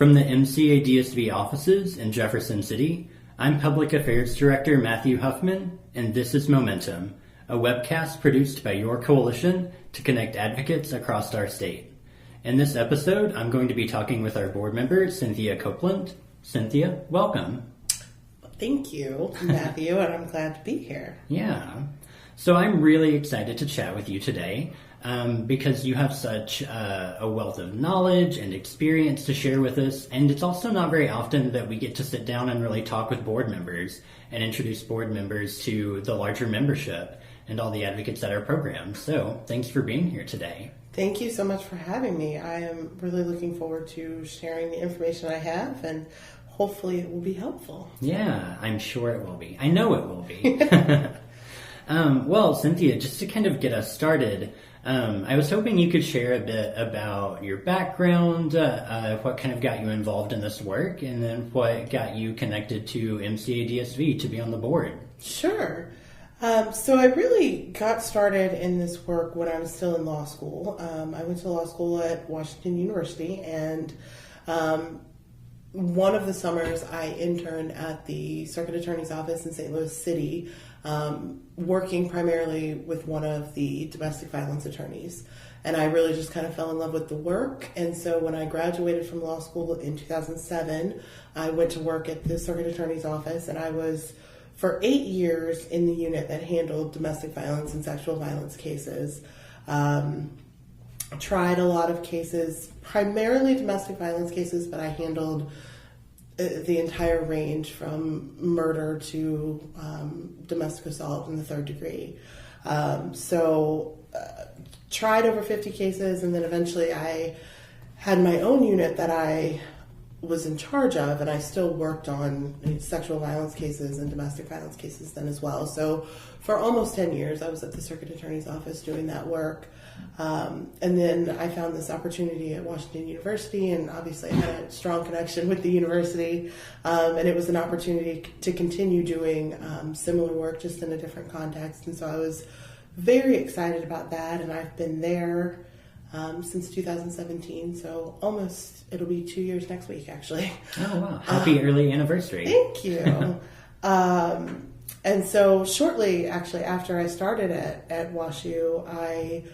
From the MCA DSV offices in Jefferson City, I'm Public Affairs Director Matthew Huffman, and this is Momentum, a webcast produced by your coalition to connect advocates across our state. In this episode, I'm going to be talking with our board member, Cynthia Copeland. Cynthia, welcome. Thank you, Matthew, and I'm glad to be here. Yeah. So I'm really excited to chat with you today because you have such a wealth of knowledge and experience to share with us, and it's also not very often that we get to sit down and really talk with board members and introduce board members to the larger membership and all the advocates at our program. So thanks for being here today. Thank you so much for having me. I am really looking forward to sharing the information I have, and hopefully it will be helpful. Yeah, I'm sure it will be. I know it will be. Well, Cynthia, just to kind of get us started, I was hoping you could share a bit about your background, what kind of got you involved in this work, and then what got you connected to MCA DSV to be on the board. Sure. So I really got started in this work when I was still in law school. I went to law school at Washington University, and one of the summers I interned at the Circuit Attorney's Office in St. Louis City, working primarily with one of the domestic violence attorneys. And I really just kind of fell in love with the work. And so when I graduated from law school in 2007, I went to work at the Circuit Attorney's Office, and I was for 8 years in the unit that handled domestic violence and sexual violence cases. Tried a lot of cases, primarily domestic violence cases, but I handled the entire range from murder to domestic assault in the third degree. Tried over 50 cases, and then eventually I had my own unit that I was in charge of, and I still worked on sexual violence cases and domestic violence cases then as well. So for almost 10 years, I was at the Circuit Attorney's Office doing that work. And then I found this opportunity at Washington University, and obviously I had a strong connection with the university, and it was an opportunity to continue doing similar work, just in a different context. And so I was very excited about that, and I've been there since 2017, so it'll be 2 years next week, actually. Oh, wow. Happy early anniversary. Thank you. And so shortly, actually, after I started at WashU, I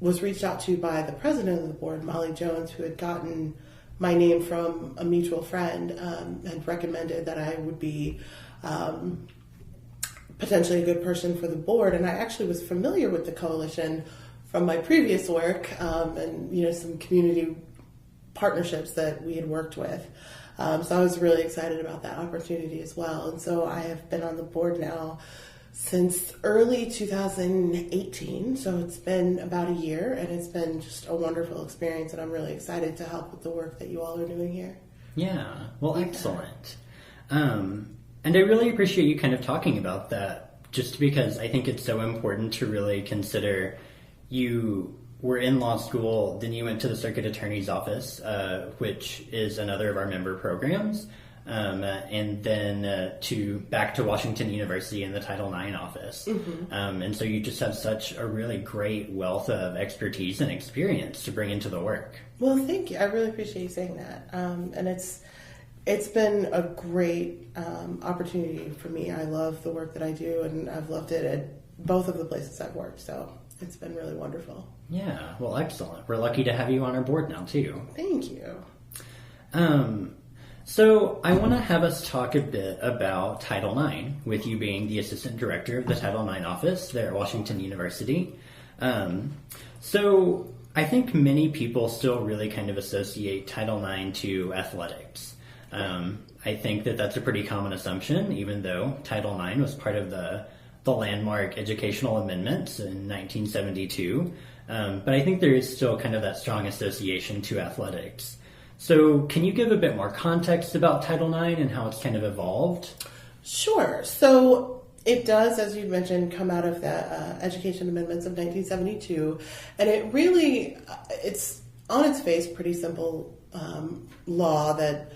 was reached out to by the president of the board, Molly Jones, who had gotten my name from a mutual friend, and recommended that I would be potentially a good person for the board. And I actually was familiar with the coalition from my previous work, and some community partnerships that we had worked with. So I was really excited about that opportunity as well. And so I have been on the board now since early 2018. So it's been about a year, and it's been just a wonderful experience, and I'm really excited to help with the work that you all are doing here. Yeah, well, excellent. And I really appreciate you kind of talking about that, just because I think it's so important to really consider. You were in law school, then you went to the Circuit Attorney's Office, which is another of our member programs, and then back to Washington University in the Title IX office. Mm-hmm. And so you just have such a really great wealth of expertise and experience to bring into the work. Well, thank you. I really appreciate you saying that. And it's been a great opportunity for me. I love the work that I do, and I've loved it at both of the places I've worked. So it's been really wonderful. Yeah, well, excellent. We're lucky to have you on our board now, too. Thank you. So I want to have us talk a bit about Title IX, with you being the Assistant Director of the Title IX office there at Washington University. So I think many people still really kind of associate Title IX to athletics. I think that that's a pretty common assumption, even though Title IX was part of the landmark educational amendments in 1972. But I think there is still kind of that strong association to athletics. So can you give a bit more context about Title IX and how it's kind of evolved? Sure. So it does, as you mentioned, come out of the education amendments of 1972. And it really, it's on its face pretty simple law that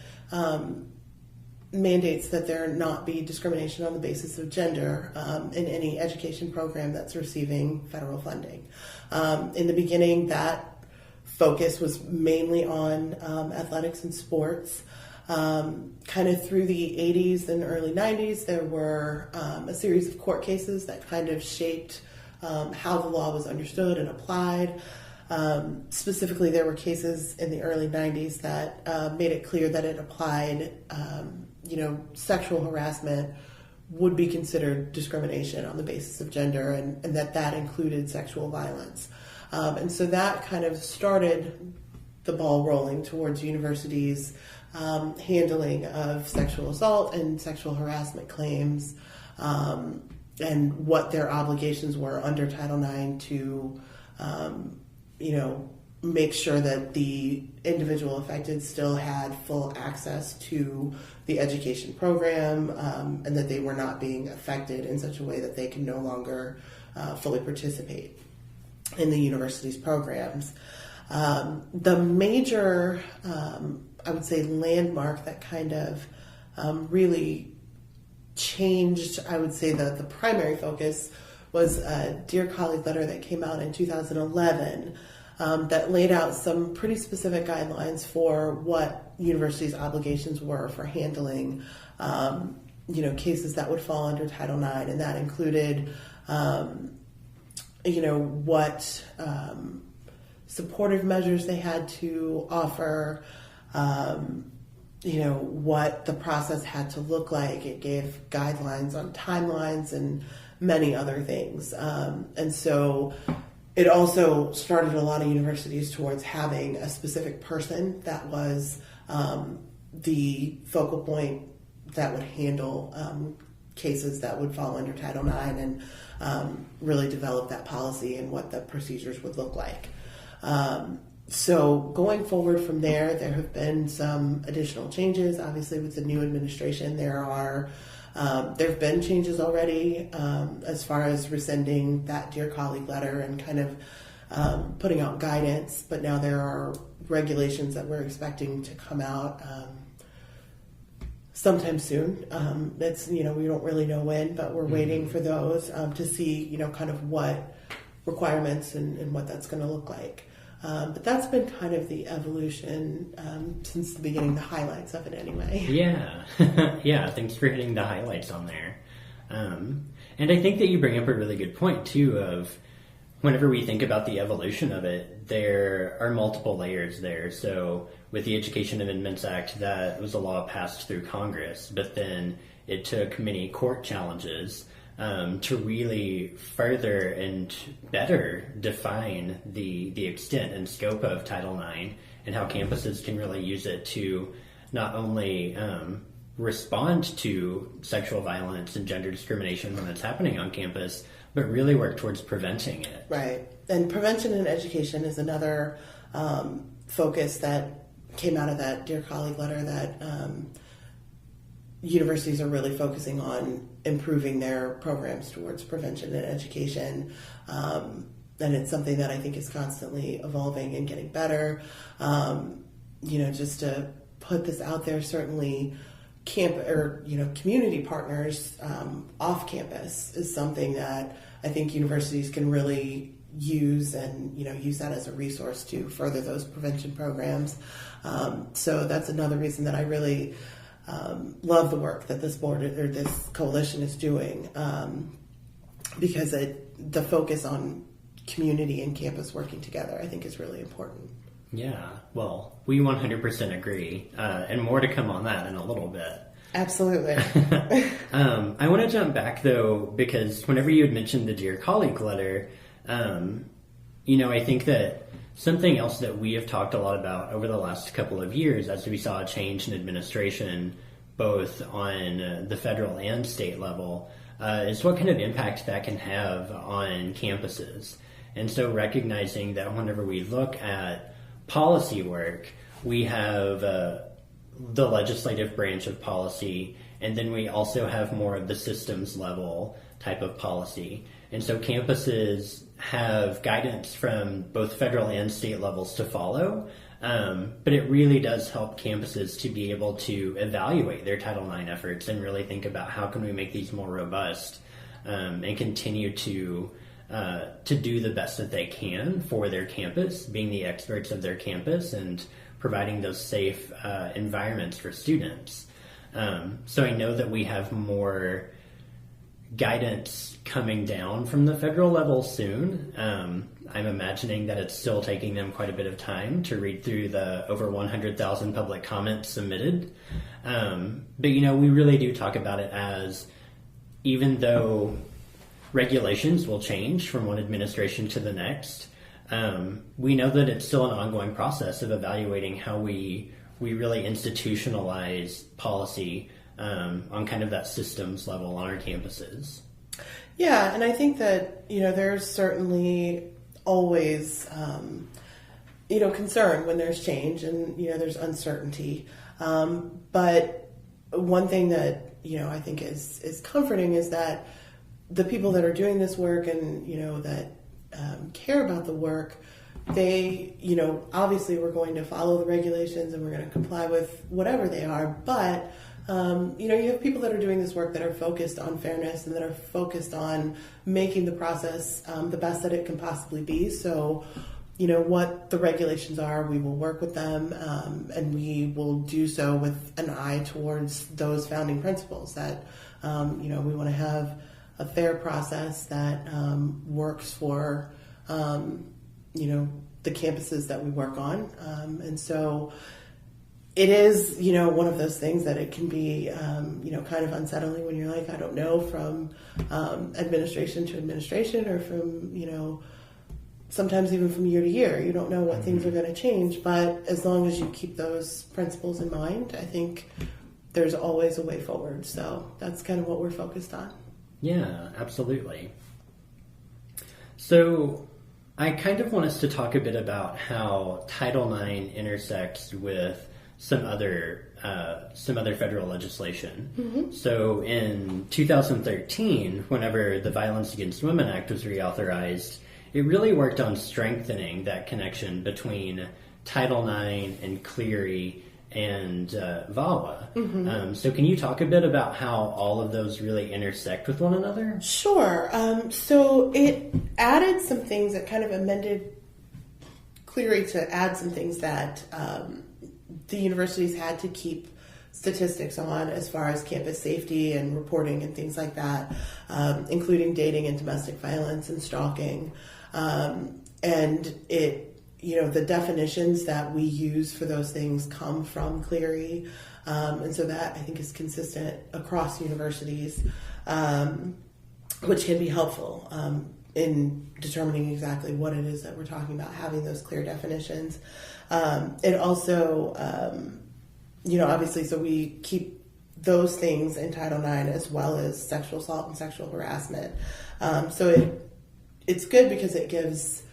mandates that there not be discrimination on the basis of gender in any education program that's receiving federal funding. In the beginning, that focus was mainly on athletics and sports. Kind of through the 80s and early 90s, there were a series of court cases that kind of shaped how the law was understood and applied. Specifically, there were cases in the early 90s that made it clear that it applied, sexual harassment would be considered discrimination on the basis of gender, and that included sexual violence. And so that kind of started the ball rolling towards universities handling of sexual assault and sexual harassment claims, and what their obligations were under Title IX to, make sure that the individual affected still had full access to the education program, and that they were not being affected in such a way that they can no longer fully participate in the university's programs. The major, I would say, landmark that kind of really changed, I would say, the primary focus was a Dear Colleague letter that came out in 2011 that laid out some pretty specific guidelines for what universities' obligations were for handling, cases that would fall under Title IX, and that included, what supportive measures they had to offer, what the process had to look like. It gave guidelines on timelines and many other things. And so it also started a lot of universities towards having a specific person that was the focal point that would handle cases that would fall under Title IX, and really develop that policy and what the procedures would look like. So going forward from there have been some additional changes. Obviously, with the new administration, there have been changes already as far as rescinding that Dear Colleague letter and kind of putting out guidance. But now there are regulations that we're expecting to come out sometime soon. We don't really know when, but we're waiting for those to see, kind of what requirements and what that's going to look like. But that's been kind of the evolution since the beginning, the highlights of it anyway. Yeah. Yeah, thanks for hitting the highlights on there. And I think that you bring up a really good point, too, of whenever we think about the evolution of it, there are multiple layers there. So with the Education Amendments Act, that was a law passed through Congress, but then it took many court challenges to really further and better define the extent and scope of Title IX and how campuses can really use it to not only respond to sexual violence and gender discrimination when it's happening on campus, but really work towards preventing it. Right. And prevention and education is another focus that came out of that Dear Colleague letter, that universities are really focusing on improving their programs towards prevention and education. And it's something that I think is constantly evolving and getting better. Just to put this out there, certainly community partners off campus is something that I think universities can really use, and use that as a resource to further those prevention programs. So that's another reason that I really love the work that this board or this coalition is doing, because the focus on community and campus working together, I think, is really important. Yeah, well, we 100% agree, and more to come on that in a little bit. Absolutely. I want to jump back, though, because whenever you had mentioned the Dear Colleague letter, I think that something else that we have talked a lot about over the last couple of years, as we saw a change in administration, both on the federal and state level, is what kind of impact that can have on campuses. And so recognizing that whenever we look at policy work, we have the legislative branch of policy, and then we also have more of the systems level type of policy. And so campuses have guidance from both federal and state levels to follow, but it really does help campuses to be able to evaluate their Title IX efforts and really think about how can we make these more robust and continue to to do the best that they can for their campus, being the experts of their campus and providing those safe environments for students. So I know that we have more guidance coming down from the federal level soon. I'm imagining that it's still taking them quite a bit of time to read through the over 100,000 public comments submitted. But, we really do talk about it as, even though regulations will change from one administration to the next, we know that it's still an ongoing process of evaluating how we really institutionalize policy on kind of that systems level on our campuses. Yeah, and I think that, there's certainly always, concern when there's change and, there's uncertainty. But one thing that, I think is comforting is that the people that are doing this work and, that care about the work, they, obviously we're going to follow the regulations and we're going to comply with whatever they are, but you have people that are doing this work that are focused on fairness and that are focused on making the process the best that it can possibly be. So, what the regulations are, we will work with them, and we will do so with an eye towards those founding principles that, we want to have a fair process that works for, the campuses that we work on. And so it is, one of those things that it can be, kind of unsettling when you're like, I don't know, from administration to administration or from, sometimes even from year to year. You don't know what things are going to change. But as long as you keep those principles in mind, I think there's always a way forward. So that's kind of what we're focused on. Yeah, absolutely. So I kind of want us to talk a bit about how Title IX intersects with some other federal legislation. Mm-hmm. So in 2013, whenever the Violence Against Women Act was reauthorized, it really worked on strengthening that connection between Title IX and Clery and VAWA. Mm-hmm. So can you talk a bit about how all of those really intersect with one another? Sure. So it added some things that kind of amended Clery to add some things that the universities had to keep statistics on as far as campus safety and reporting and things like that, including dating and domestic violence and stalking. And it, the definitions that we use for those things come from Clery. And so that I think is consistent across universities, which can be helpful in determining exactly what it is that we're talking about, having those clear definitions. It also, obviously, so we keep those things in Title IX as well as sexual assault and sexual harassment. So it's good because it gives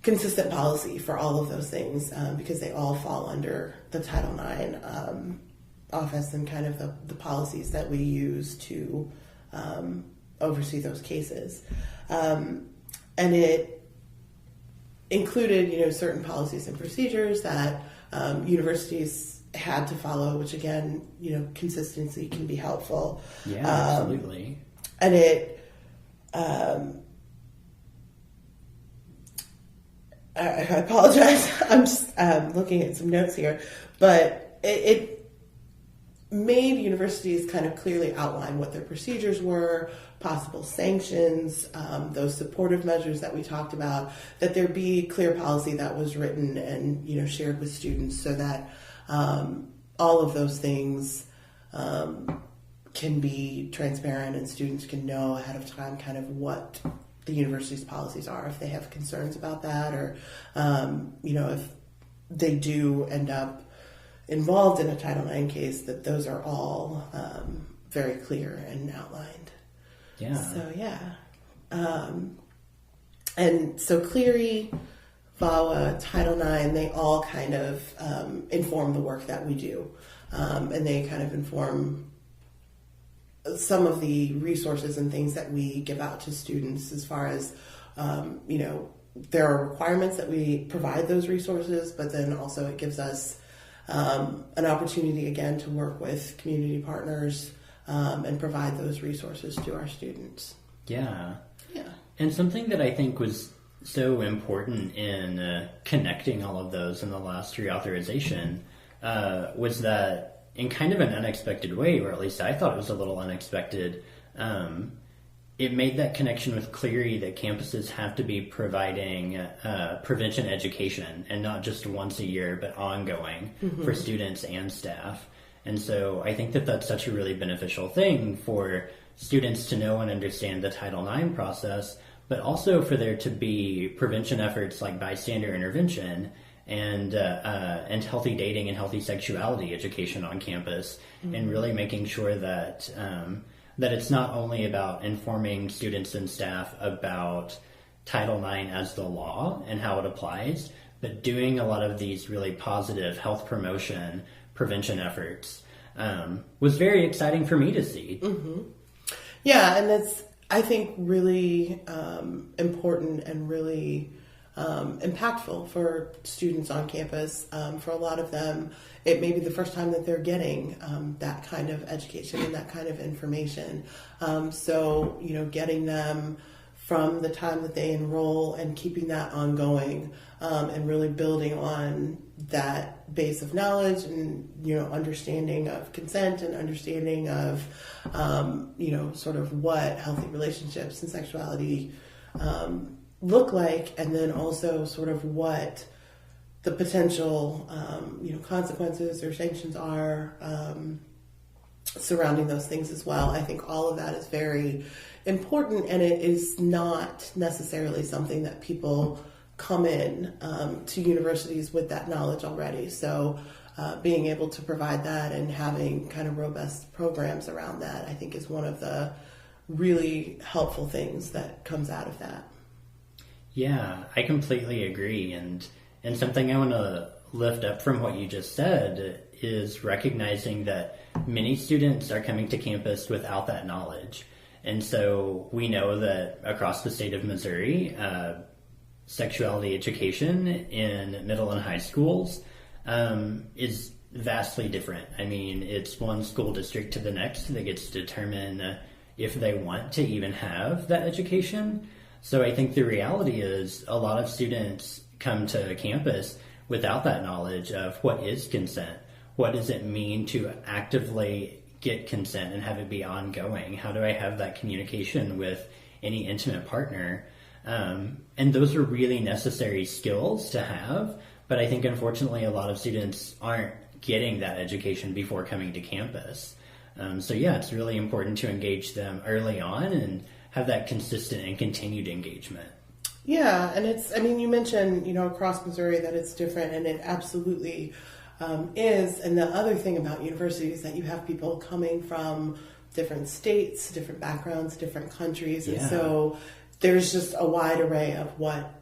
consistent policy for all of those things because they all fall under the Title IX office and kind of the policies that we use to oversee those cases. And it included, certain policies and procedures that universities had to follow, which again, consistency can be helpful. Yeah, absolutely. And it, I apologize. I'm just looking at some notes here, but it made universities kind of clearly outline what their procedures were, possible sanctions, those supportive measures that we talked about, that there be clear policy that was written and, shared with students so that all of those things can be transparent and students can know ahead of time kind of what the university's policies are, if they have concerns about that, or, if they do end up involved in a Title IX case, that those are all very clear and outlined. Yeah. So, yeah. And so Clery, VAWA, Title IX, they all kind of inform the work that we do. And they kind of inform some of the resources and things that we give out to students as far as, there are requirements that we provide those resources, but then also it gives us an opportunity again to work with community partners and provide those resources to our students. Yeah. Yeah. And something that I think was so important in connecting all of those in the last reauthorization was that in kind of an unexpected way, or at least I thought it was a little unexpected, it made that connection with Cleary that campuses have to be providing prevention education, and not just once a year, but ongoing for students and staff. And so I think that that's such a really beneficial thing for students to know and understand the Title IX process, but also for there to be prevention efforts like bystander intervention and healthy dating and healthy sexuality education on campus, and really making sure that that it's not only about informing students and staff about Title IX as the law and how it applies, but doing a lot of these really positive health promotion, prevention efforts was very exciting for me to see. Yeah, and it's, I think, really important and really impactful for students on campus. For a lot of them, it may be the first time that they're getting that kind of education and that kind of information. So, getting them from the time that they enroll and keeping that ongoing, and really building on that base of knowledge and, understanding of consent and understanding of, sort of what healthy relationships and sexuality look like, and then also sort of what the potential, consequences or sanctions are surrounding those things as well. I think all of that is very important, and it is not necessarily something that people come in to universities with that knowledge already. So being able to provide that and having kind of robust programs around that, I think, is one of the really helpful things that comes out of that. Yeah, I completely agree. And something I want to lift up from what you just said is recognizing that many students are coming to campus without that knowledge. And so we know that across the state of Missouri, sexuality education in middle and high schools is vastly different. I mean, it's one school district to the next that gets to determine if they want to even have that education. So I think the reality is a lot of students come to campus without that knowledge of what is consent. What does it mean to actively get consent and have it be ongoing? How do I have that communication with any intimate partner? And those are really necessary skills to have, but I think unfortunately a lot of students aren't getting that education before coming to campus. So yeah, it's really important to engage them early on and have that consistent and continued engagement. Yeah, and it's, I mean, you mentioned, across Missouri that it's different, and it absolutely is. And the other thing about universities is that you have people coming from different states, different backgrounds, different countries. And so there's just a wide array of what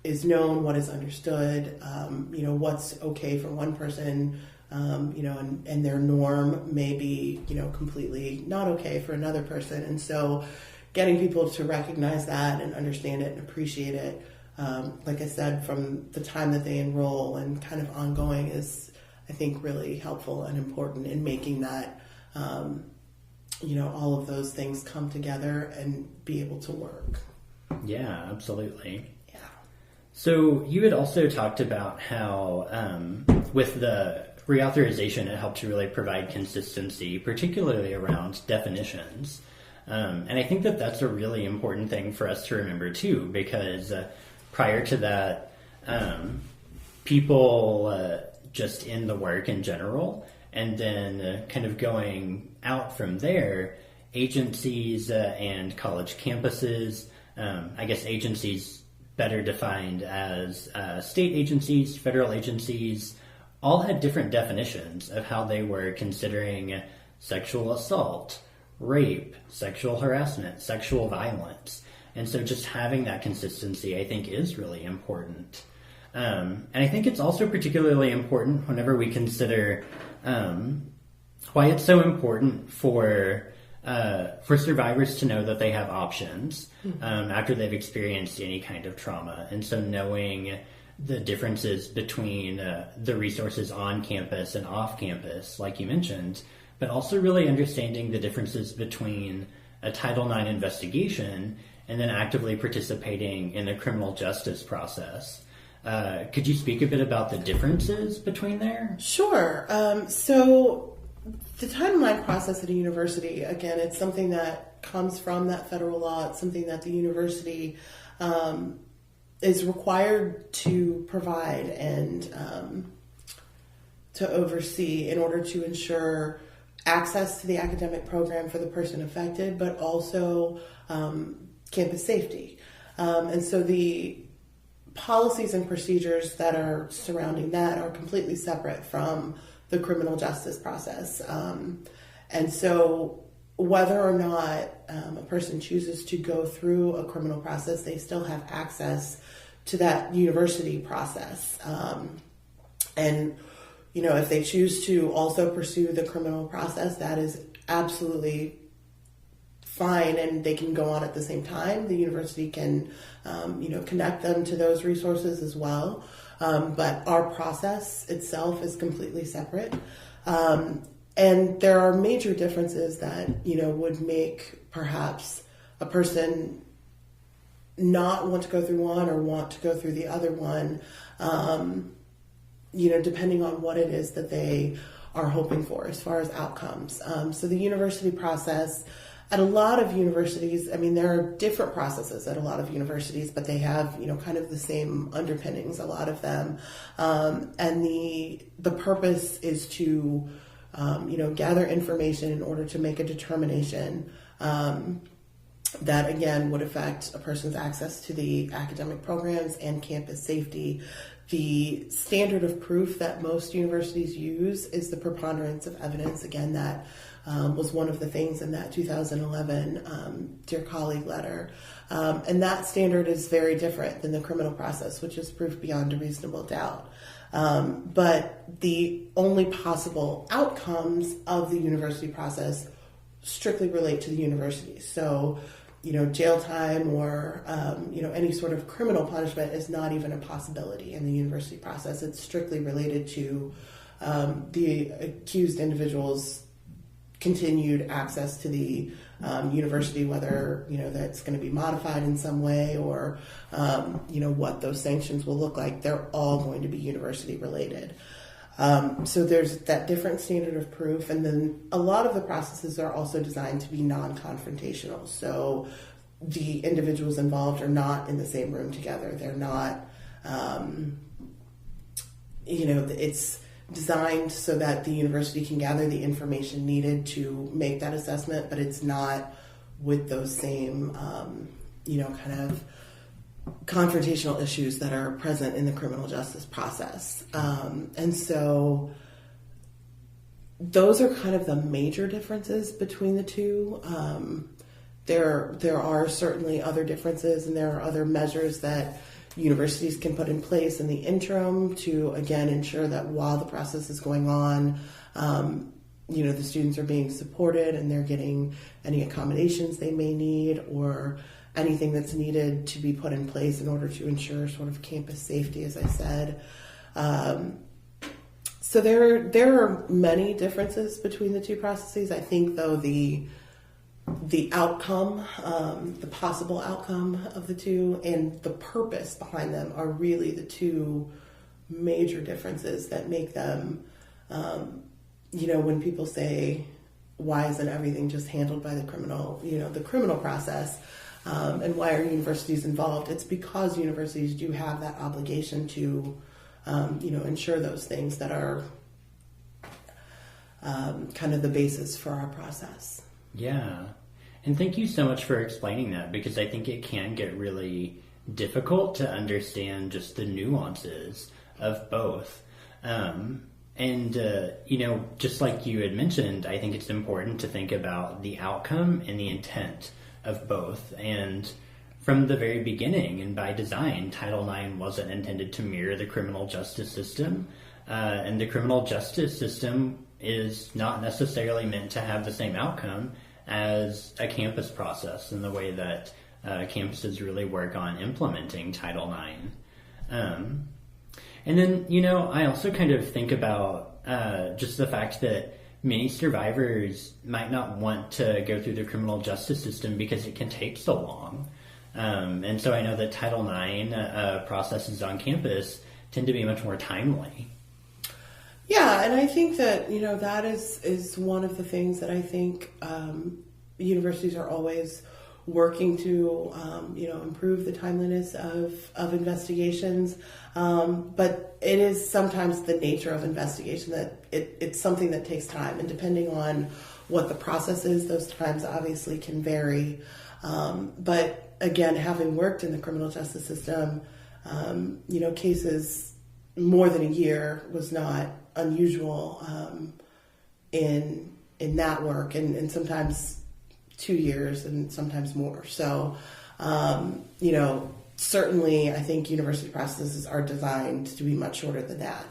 is known, what is understood, what's okay for one person, and their norm may be, completely not okay for another person. And so getting people to recognize that and understand it and appreciate it, like I said, from the time that they enroll and kind of ongoing is, I think, really helpful and important in making that, all of those things come together and be able to work. Yeah, absolutely. Yeah. So you had also talked about how with the reauthorization, it helped to really provide consistency, particularly around definitions. And I think that that's a really important thing for us to remember too, because prior to that, people just in the work in general, and then kind of going out from there, agencies and college campuses, I guess agencies better defined as state agencies, federal agencies, all had different definitions of how they were considering sexual assault, rape, sexual harassment, sexual violence. And so just having that consistency, I think, is really important. And I think it's also particularly important whenever we consider why it's so important for survivors to know that they have options after they've experienced any kind of trauma. And so knowing the differences between the resources on campus and off campus, like you mentioned, but also really understanding the differences between a Title IX investigation and then actively participating in the criminal justice process. Could you speak a bit about the differences between there? Sure. So the timeline process at a university, again, it's something that comes from that federal law. It's something that the university is required to provide and to oversee in order to ensure access to the academic program for the person affected, but also campus safety. And so the policies and procedures that are surrounding that are completely separate from the criminal justice process. And so whether or not a person chooses to go through a criminal process, they still have access to that university process. And, you know, if they choose to also pursue the criminal process, that is absolutely fine, and they can go on at the same time. The university can, connect them to those resources as well. But our process itself is completely separate. And there are major differences that, would make perhaps a person not want to go through one or want to go through the other one, depending on what it is that they are hoping for as far as outcomes. So the university process at a lot of universities, there are different processes at a lot of universities, but they have, kind of the same underpinnings, a lot of them. And the purpose is to, gather information in order to make a determination that, again, would affect a person's access to the academic programs and campus safety. The standard of proof that most universities use is the preponderance of evidence. Again, that was one of the things in that 2011 Dear Colleague letter. And that standard is very different than the criminal process, which is proof beyond a reasonable doubt. But the only possible outcomes of the university process strictly relate to the university. So, jail time or, any sort of criminal punishment is not even a possibility in the university process. It's strictly related to the accused individual's continued access to the university, whether, that's going to be modified in some way or, what those sanctions will look like. They're all going to be university related. So there's that different standard of proof. And then a lot of the processes are also designed to be non-confrontational. So the individuals involved are not in the same room together. They're not, it's designed so that the university can gather the information needed to make that assessment, but it's not with those same, kind of confrontational issues that are present in the criminal justice process. And so those are kind of the major differences between the two. There are certainly other differences, and there are other measures that universities can put in place in the interim to, again, ensure that while the process is going on, the students are being supported and they're getting any accommodations they may need or anything that's needed to be put in place in order to ensure sort of campus safety, as I said. So there are many differences between the two processes. I think, though, the outcome, the possible outcome of the two and the purpose behind them are really the two major differences that make them, when people say, why isn't everything just handled by the criminal process, and why are universities involved? It's because universities do have that obligation to, ensure those things that are kind of the basis for our process. Yeah. And thank you so much for explaining that, because I think it can get really difficult to understand just the nuances of both. Just like you had mentioned, I think it's important to think about the outcome and the intent of both. And from the very beginning and by design, Title IX wasn't intended to mirror the criminal justice system. And the criminal justice system is not necessarily meant to have the same outcome as a campus process in the way that campuses really work on implementing Title IX. And then, I also kind of think about just the fact that many survivors might not want to go through the criminal justice system because it can take so long. And so I know that Title IX processes on campus tend to be much more timely. Yeah, and I think that, that is one of the things that I think universities are always working to, improve the timeliness of investigations. But it is sometimes the nature of investigation that it's something that takes time. And depending on what the process is, those times obviously can vary. But again, having worked in the criminal justice system, cases more than a year was not unusual in that work, and sometimes 2 years and sometimes more. So, certainly I think university processes are designed to be much shorter than that.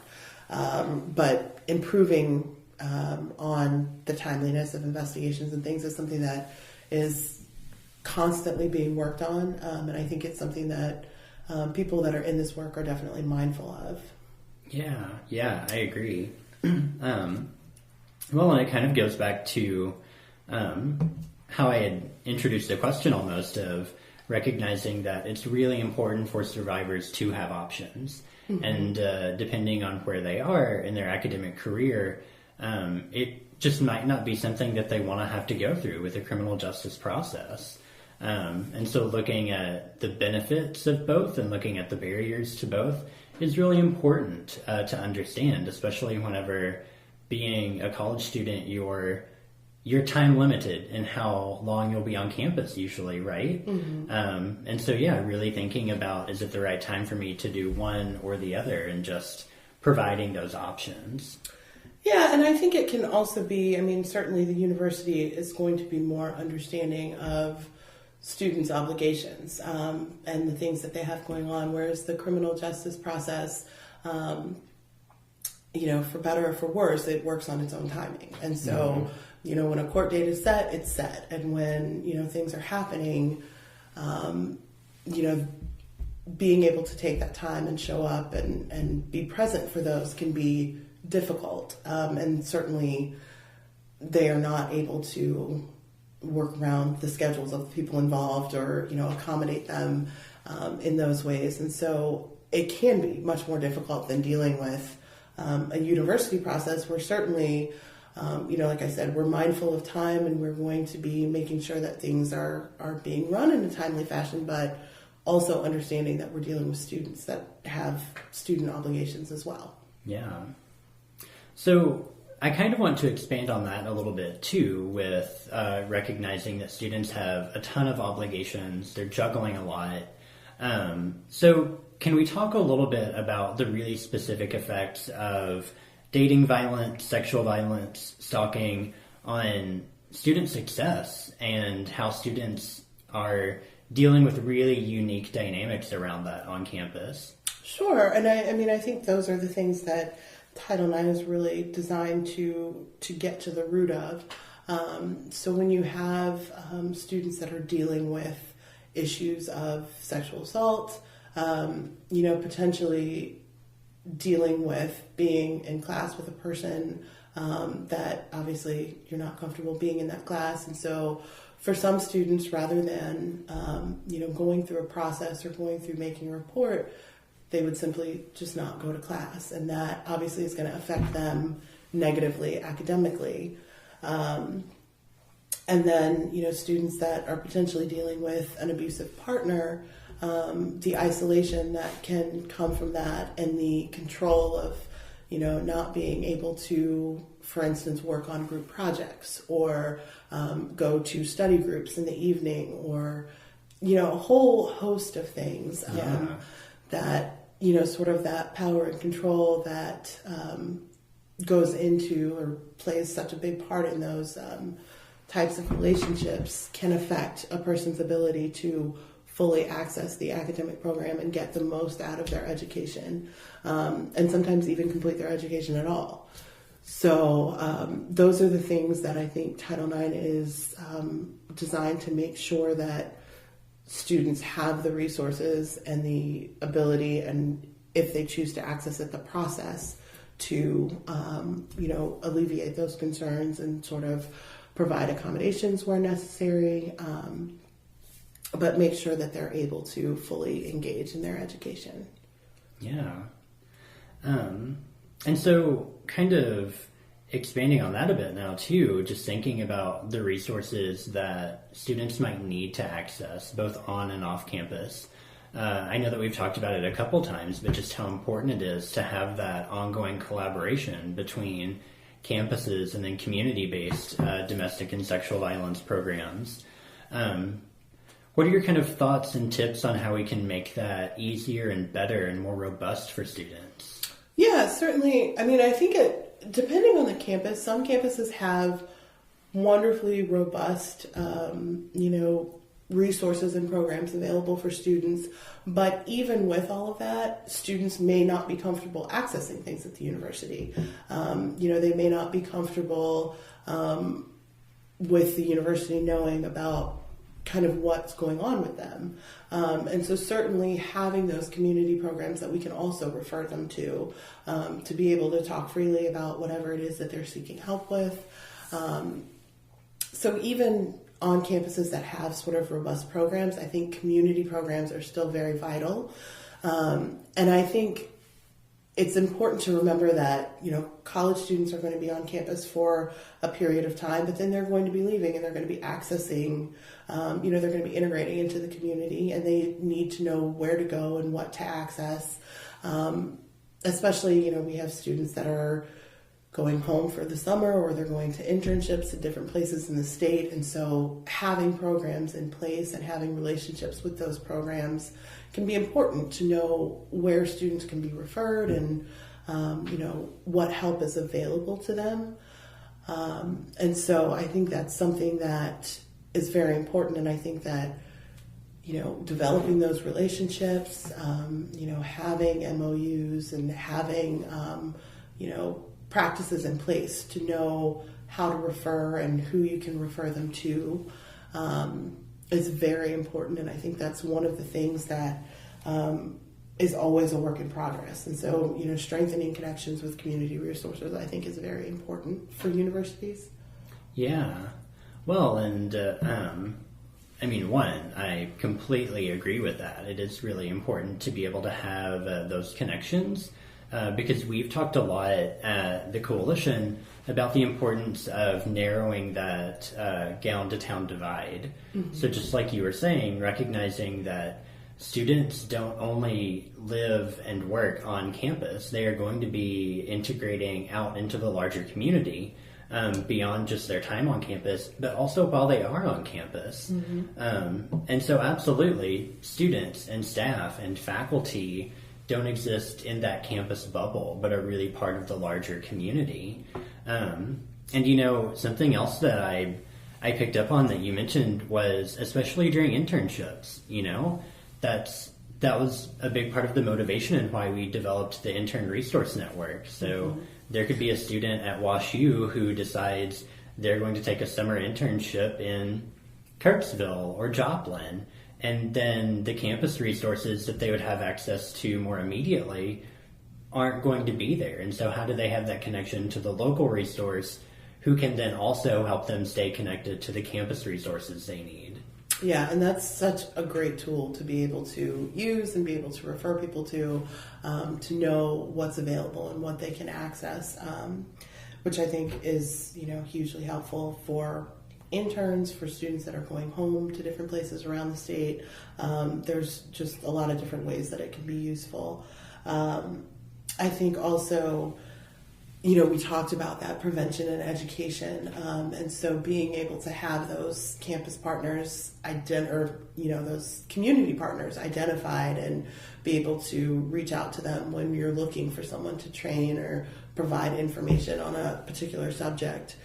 But improving on the timeliness of investigations and things is something that is constantly being worked on. And I think it's something that people that are in this work are definitely mindful of. Yeah, I agree. Well, and it kind of goes back to how I had introduced the question almost of recognizing that it's really important for survivors to have options. Mm-hmm. And depending on where they are in their academic career, it just might not be something that they want to have to go through with the criminal justice process. And so looking at the benefits of both and looking at the barriers to both is really important to understand, especially whenever being a college student, you're time limited in how long you'll be on campus usually, right? Mm-hmm. And so, really thinking about, is it the right time for me to do one or the other, and just providing those options. Yeah, and I think it can also be, certainly the university is going to be more understanding of students' obligations and the things that they have going on, whereas the criminal justice process, for better or for worse, it works on its own timing. And so, when a court date is set, it's set. And when, things are happening, being able to take that time and show up and be present for those can be difficult. And certainly they are not able to work around the schedules of the people involved or, accommodate them in those ways. And so it can be much more difficult than dealing with a university process where certainly, like I said, we're mindful of time and we're going to be making sure that things are being run in a timely fashion, but also understanding that we're dealing with students that have student obligations as well. Yeah. So I kind of want to expand on that a little bit too, with recognizing that students have a ton of obligations. They're juggling a lot. So can we talk a little bit about the really specific effects of dating violence, sexual violence, stalking on student success, and how students are dealing with really unique dynamics around that on campus? Sure. And I think those are the things that Title IX is really designed to get to the root of. So when you have students that are dealing with issues of sexual assault, potentially dealing with being in class with a person that obviously you're not comfortable being in that class. And so for some students, rather than, going through a process or going through making a report, they would simply just not go to class. And that obviously is going to affect them negatively academically. And then, students that are potentially dealing with an abusive partner, the isolation that can come from that and the control of, not being able to, for instance, work on group projects or go to study groups in the evening or, a whole host of things that, sort of that power and control that goes into or plays such a big part in those types of relationships can affect a person's ability to fully access the academic program and get the most out of their education, and sometimes even complete their education at all. So those are the things that I think Title IX is designed to make sure that students have the resources and the ability, and if they choose to access it, the process to, alleviate those concerns and sort of provide accommodations where necessary, but make sure that they're able to fully engage in their education. Yeah. And so kind of expanding on that a bit now too, just thinking about the resources that students might need to access both on and off campus. I know that we've talked about it a couple times, but just how important it is to have that ongoing collaboration between campuses and then community-based domestic and sexual violence programs. What are your kind of thoughts and tips on how we can make that easier and better and more robust for students? Yeah, certainly. I mean, I think depending on the campus, some campuses have wonderfully robust, resources and programs available for students. But even with all of that, students may not be comfortable accessing things at the university. They may not be comfortable with the university knowing about kind of what's going on with them. And so certainly having those community programs that we can also refer them to be able to talk freely about whatever it is that they're seeking help with. So even on campuses that have sort of robust programs, I think community programs are still very vital. And I think it's important to remember that, college students are going to be on campus for a period of time, but then they're going to be leaving and they're going to be accessing, they're going to be integrating into the community, and they need to know where to go and what to access. Especially, we have students that are going home for the summer, or they're going to internships at different places in the state. And so having programs in place and having relationships with those programs can be important to know where students can be referred and, what help is available to them. And so I think that's something that is very important. And I think that, developing those relationships, having MOUs and having, practices in place to know how to refer and who you can refer them to is very important. And I think that's one of the things that is always a work in progress. And so, strengthening connections with community resources, I think, is very important for universities. Yeah. Well, and I completely agree with that. It is really important to be able to have those connections. Because we've talked a lot at the Coalition about the importance of narrowing that gown-to-town divide. Mm-hmm. So just like you were saying, recognizing that students don't only live and work on campus, they are going to be integrating out into the larger community beyond just their time on campus, but also while they are on campus. Mm-hmm. And so absolutely, students and staff and faculty don't exist in that campus bubble, but are really part of the larger community. And something else that I picked up on that you mentioned was, especially during internships, that was a big part of the motivation and why we developed the Intern Resource Network. So mm-hmm. there could be a student at WashU who decides they're going to take a summer internship in Kirksville or Joplin. And then the campus resources that they would have access to more immediately aren't going to be there. And so how do they have that connection to the local resource who can then also help them stay connected to the campus resources they need? Yeah, and that's such a great tool to be able to use and be able to refer people to know what's available and what they can access, which I think is, hugely helpful for interns, for students that are going home to different places around the state. There's just a lot of different ways that it can be useful. I think also, we talked about that prevention and education. And so being able to have those campus partners those community partners identified and be able to reach out to them when you're looking for someone to train or provide information on a particular subject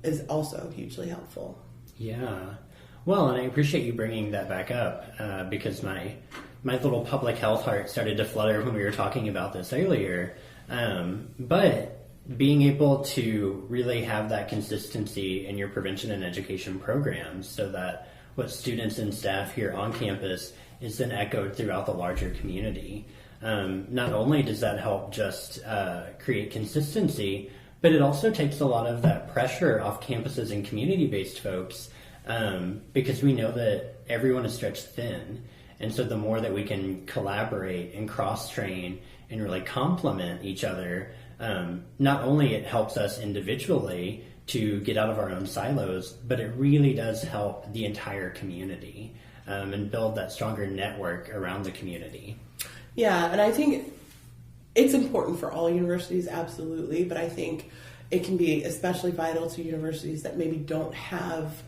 is also hugely helpful. Yeah. Well, and I appreciate you bringing that back up because my little public health heart started to flutter when we were talking about this earlier. But being able to really have that consistency in your prevention and education programs so that what students and staff here on campus is then echoed throughout the larger community. Not only does that help just create consistency, but it also takes a lot of that pressure off campuses and community-based folks because we know that everyone is stretched thin. And so the more that we can collaborate and cross-train and really complement each other, not only it helps us individually to get out of our own silos, but it really does help the entire community and build that stronger network around the community. Yeah, and I think it's important for all universities, absolutely, but I think it can be especially vital to universities that maybe don't have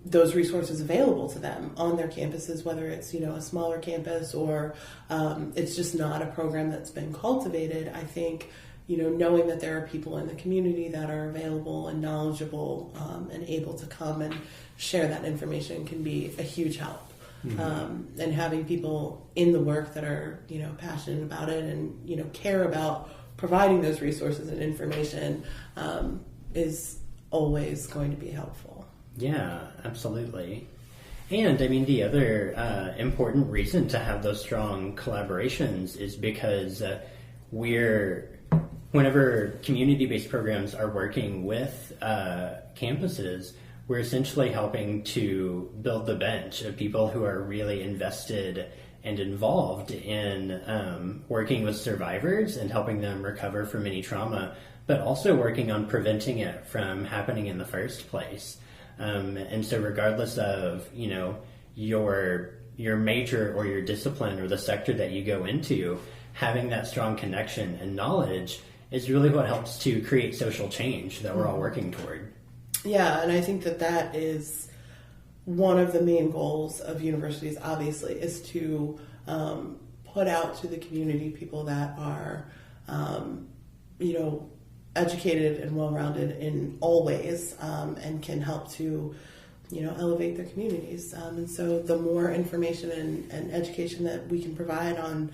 those resources available to them on their campuses, whether it's, a smaller campus or it's just not a program that's been cultivated. I think, knowing that there are people in the community that are available and knowledgeable and able to come and share that information can be a huge help. Mm-hmm. And having people in the work that are, passionate about it and, care about providing those resources and information is always going to be helpful. Yeah, absolutely. And the other important reason to have those strong collaborations is because whenever community-based programs are working with campuses, we're essentially helping to build the bench of people who are really invested and involved in working with survivors and helping them recover from any trauma, but also working on preventing it from happening in the first place. And so regardless of, your major or your discipline or the sector that you go into, having that strong connection and knowledge is really what helps to create social change that we're all working toward. Yeah, and I think that is one of the main goals of universities, obviously, is to put out to the community people that are, educated and well-rounded in all ways and can help to, elevate their communities. And so the more information and education that we can provide on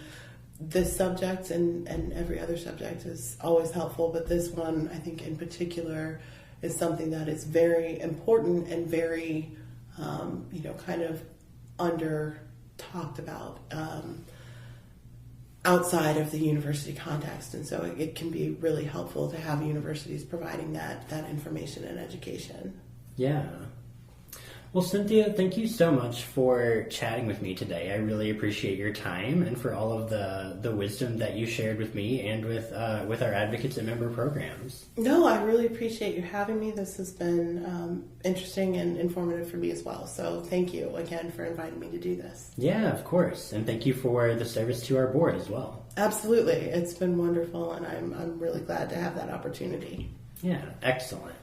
this subject and every other subject is always helpful. But this one, I think in particular, is something that is very important and very, kind of under talked about outside of the university context. And so it can be really helpful to have universities providing that information and education. Yeah. Well, Cynthia, thank you so much for chatting with me today. I really appreciate your time and for all of the wisdom that you shared with me and with our advocates and member programs. No, I really appreciate you having me. This has been interesting and informative for me as well. So thank you again for inviting me to do this. Yeah, of course. And thank you for the service to our board as well. Absolutely. It's been wonderful, and I'm really glad to have that opportunity. Yeah, excellent.